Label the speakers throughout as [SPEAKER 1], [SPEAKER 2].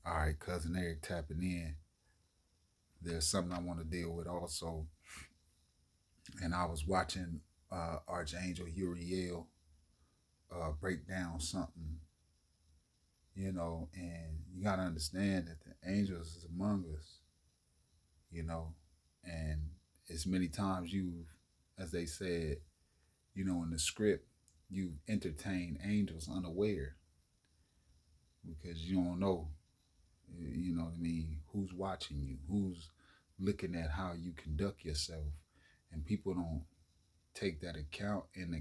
[SPEAKER 1] All right, cousin Eric tapping in. There's something I want to deal with also, and I was watching Archangel Uriel break down something, and you gotta understand that the angels is among us, you know, and as many times you've, as they said, in the script, you've entertained angels unaware because you don't know, you know what I mean, who's watching you, who's looking at how you conduct yourself, and people don't take that account, and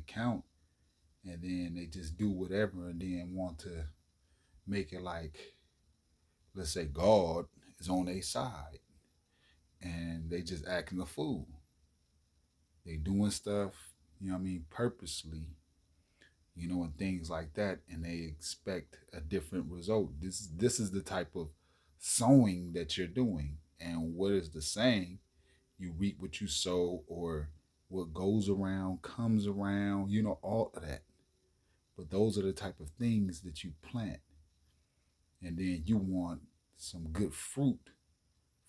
[SPEAKER 1] then they just do whatever and then want to make it like, let's say God is on their side, and they just acting a fool. They doing stuff, what I mean, purposely, and things like that, and they expect a different result. This is the type of sowing that you're doing. And what is the saying? You reap what you sow, or what goes around comes around, all of that. But those are the type of things that you plant. And then you want some good fruit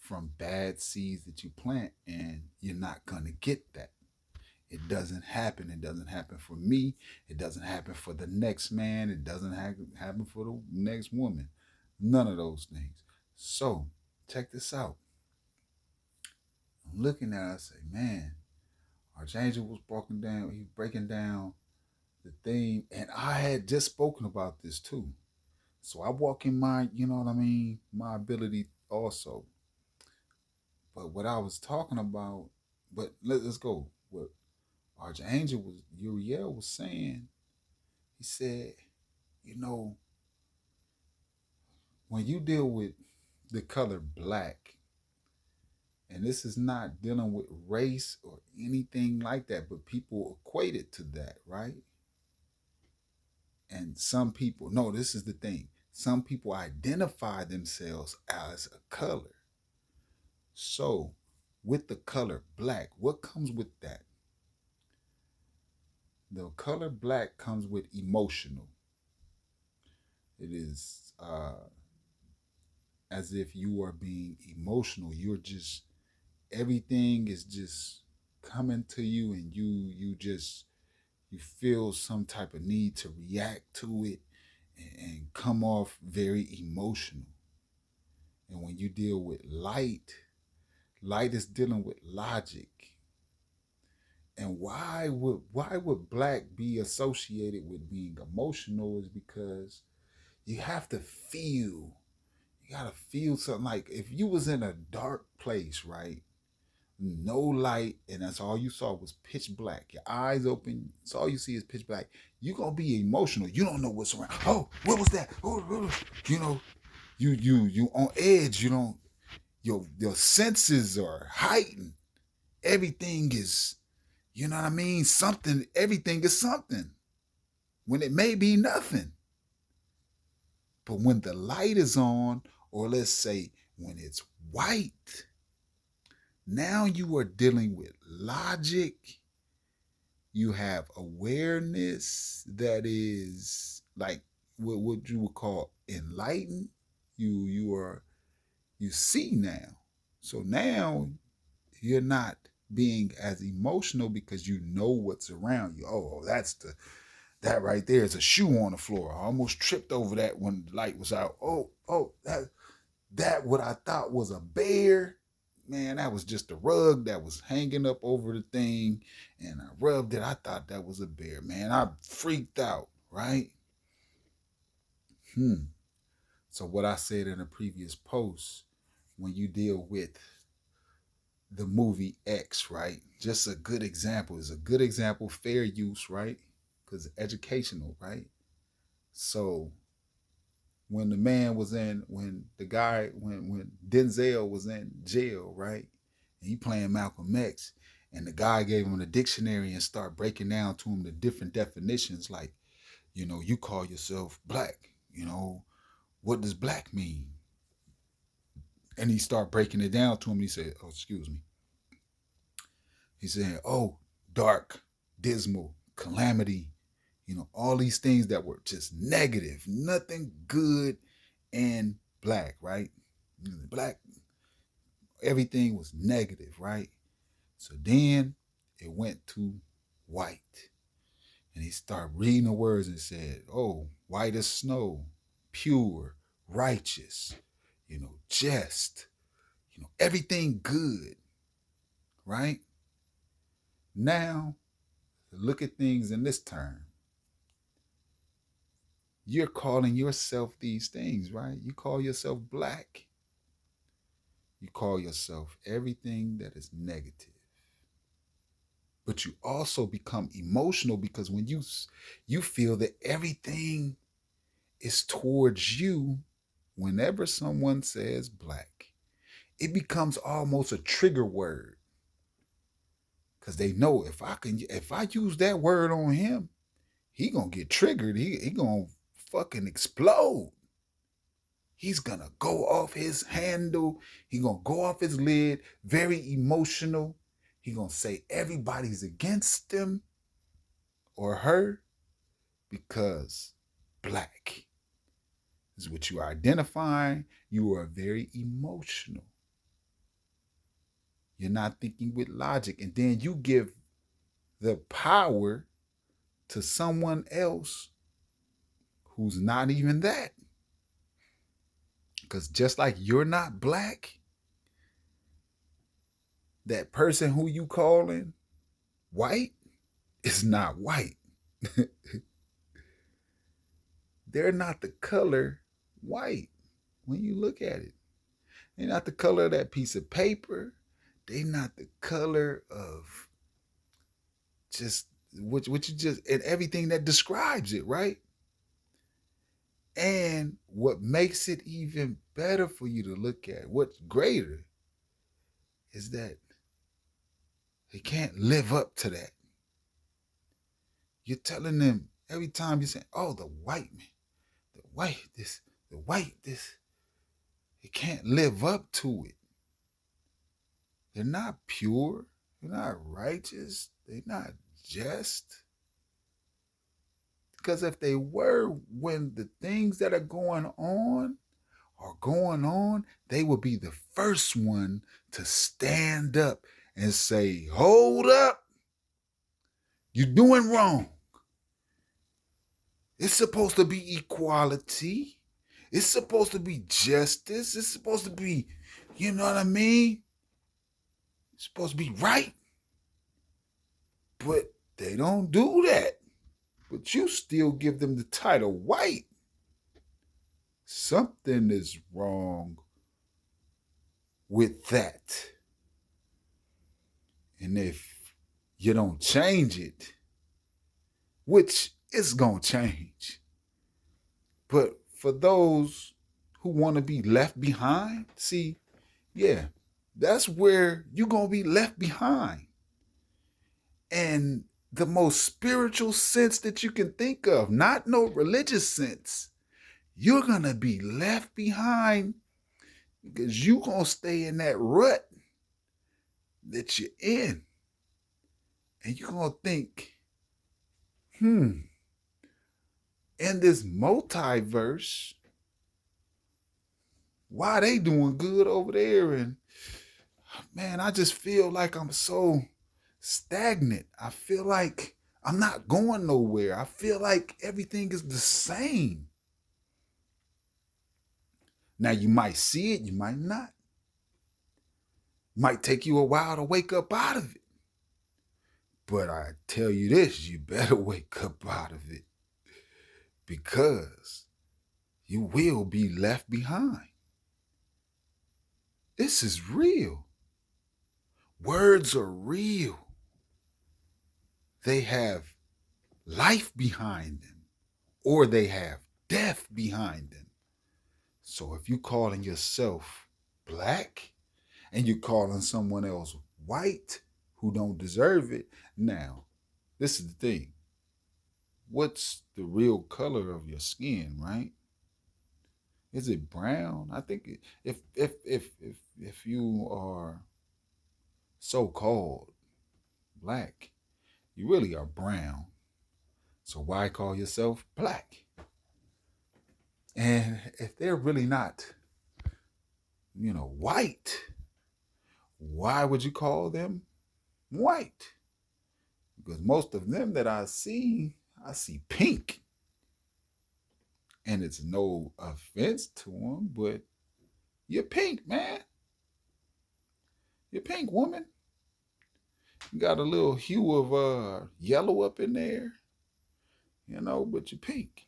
[SPEAKER 1] from bad seeds that you plant, and you're not going to get that. It doesn't happen. It doesn't happen for me. It doesn't happen for the next man. It doesn't happen for the next woman. None of those things. So, check this out. I'm looking at it, I say, man, Archangel was breaking down the theme, and I had just spoken about this too. So I walk in my, what I mean, my ability also. But what I was talking about, but let's go. What Uriel was saying, he said, you know, when you deal with the color black, and this is not dealing with race or anything like that, but people equate it to that, right? And some people, no, this is the thing. Some people identify themselves as a color. So, with the color black, what comes with that? The color black comes with emotional. It is as if you are being emotional. You're just, everything is just coming to you, and you feel some type of need to react to it, and come off very emotional. And when you deal with light is dealing with logic. And why would black be associated with being emotional is because you have to feel. You gotta feel something. Like if you was in a dark place, right? No light, and that's all you saw was pitch black. Your eyes open, so all you see is pitch black. You're gonna be emotional. You don't know what's around. Oh, what was that? Oh. You know, you on edge. You don't. Your senses are heightened. Everything is, you know what I mean? Something. Everything is something when it may be nothing. But when the light is on, or let's say when it's white, now you are dealing with logic. You have awareness that is like what you would call enlightened. You see now. So now you're not being as emotional because you know what's around you. Oh, that right there is a shoe on the floor. I almost tripped over that when the light was out. Oh, that what I thought was a bear, man, that was just a rug that was hanging up over the thing, and I rubbed it. I thought that was a bear, man. I freaked out, right? Hmm. So what I said in a previous post, when you deal with the movie X, right? Just a good example. Is a good example, fair use, right? Because educational, right? So when the man was in, when the guy, when Denzel was in jail, right? And he playing Malcolm X, and the guy gave him the dictionary and start breaking down to him the different definitions, like, you call yourself black, what does black mean? And he start breaking it down to him. He said, oh, excuse me. He said, oh, dark, dismal, calamity, all these things that were just negative, nothing good in black, right? Black, everything was negative, right? So then it went to white. And he started reading the words and said, oh, white as snow, pure, righteous, just, everything good, right? Now, look at things in this term. You're calling yourself these things, right? You call yourself black. You call yourself everything that is negative. But you also become emotional because when you feel that everything is towards you, whenever someone says black, it becomes almost a trigger word. Because they know if I use that word on him, he gonna get triggered. He gonna fucking explode. He's gonna go off his handle. He gonna go off his lid. Very emotional. He gonna say everybody's against him or her because black is what you are identifying. You are very emotional. You're not thinking with logic. And then you give the power to someone else who's not even that. Because just like you're not black, that person who you calling white is not white. They're not the color white when you look at it. They're not the color of that piece of paper. They're not the color of just what you just, and everything that describes it, right? And what makes it even better for you to look at, what's greater, is that they can't live up to that. You're telling them every time you're saying, oh, the white man, the white this, the white this. They can't live up to it. They're not pure. They're not righteous. They're not just. Because if they were, when the things that are going on, they will be the first one to stand up and say, hold up, you're doing wrong. It's supposed to be equality. It's supposed to be justice. It's supposed to be, you know what I mean? It's supposed to be right. But they don't do that. But you still give them the title white. Something is wrong with that. And if you don't change it, which is going to change, but for those who want to be left behind, see, yeah, that's where you're going to be left behind. And the most spiritual sense that you can think of, not no religious sense, you're going to be left behind because you're going to stay in that rut that you're in. And you're going to think, in this multiverse, why they doing good over there? And man, I just feel like I'm so stagnant. I feel like I'm not going nowhere. I feel like everything is the same. Now, you might see it, you might not. Might take you a while to wake up out of it. But I tell you this, you better wake up out of it, because you will be left behind. This is real. Words are real. They have life behind them, or they have death behind them. So if you calling yourself black and you're calling someone else white who don't deserve it, now, this is the thing. What's the real color of your skin, right? Is it brown? I think if you are so-called black, you really are brown. So why call yourself black? And if they're really not white. Why would you call them white? Because most of them that I see pink. And it's no offense to them, but you're pink, man. You're pink, woman. You got a little hue of yellow up in there, but you're pink.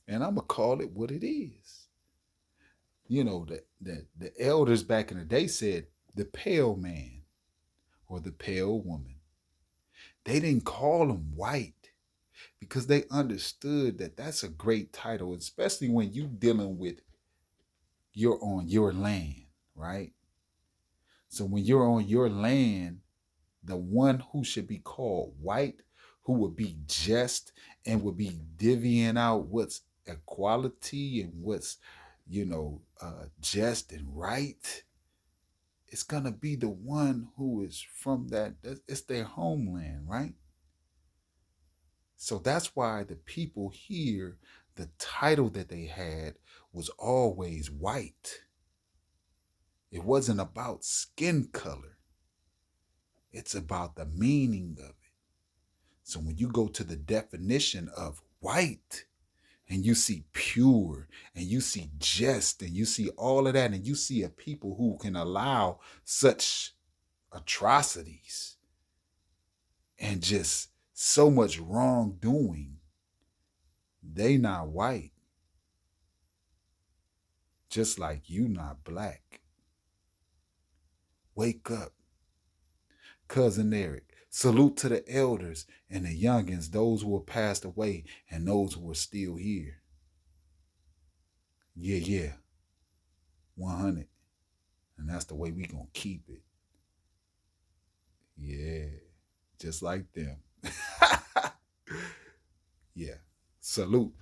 [SPEAKER 1] And I'm going to call it what it is. The elders back in the day said the pale man or the pale woman. They didn't call them white because they understood that that's a great title, especially when you dealing with you're on your land, right? So when you're on your land, the one who should be called white, who would be just and would be divvying out what's equality and what's, just and right, it's going to be the one who is from it's their homeland, right? So that's why the people here, the title that they had was always white. It wasn't about skin color. It's about the meaning of it. So when you go to the definition of white and you see pure and you see just and you see all of that and you see a people who can allow such atrocities and just so much wrongdoing, they not white. Just like you not black. Wake up. Cousin Eric, salute to the elders and the youngins, those who have passed away and those who are still here. Yeah. 100. And that's the way we gonna keep it. Yeah. Just like them. Yeah. Salute.